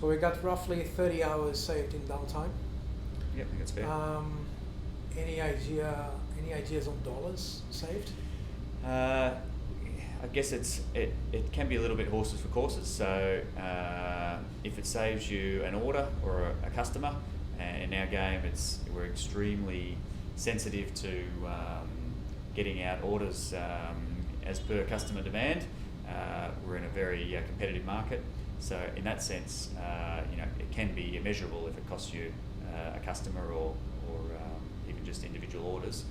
So we got roughly 30 hours saved in downtime. Yep, I think that's fair. Any ideas on dollars saved? I guess it can be a little bit horses for courses. So if it saves you an order or a customer, and in our game we're extremely sensitive to getting out orders as per customer demand. We're in a very competitive market, so in that sense, it can be immeasurable if it costs you a customer or even just individual orders.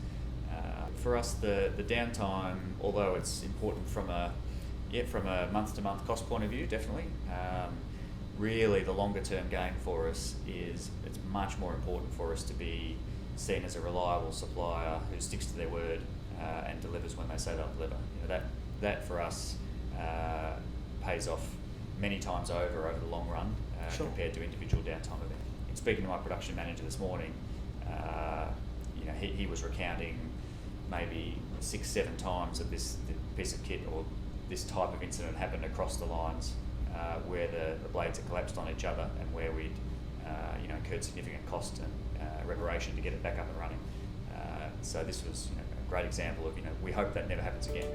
For us, the downtime, although it's important from a month-to-month cost point of view, definitely. Really, the longer-term gain for us is it's much more important for us to be seen as a reliable supplier who sticks to their word and delivers when they say they'll deliver. That for us pays off many times over the long run Sure. compared to individual downtime events. In speaking to my production manager this morning, he was recounting maybe 6-7 times that this piece of kit or this type of incident happened across the lines where the blades had collapsed on each other and where we'd incurred significant cost and reparation to get it back up and running. So this was a great example of we hope that never happens again.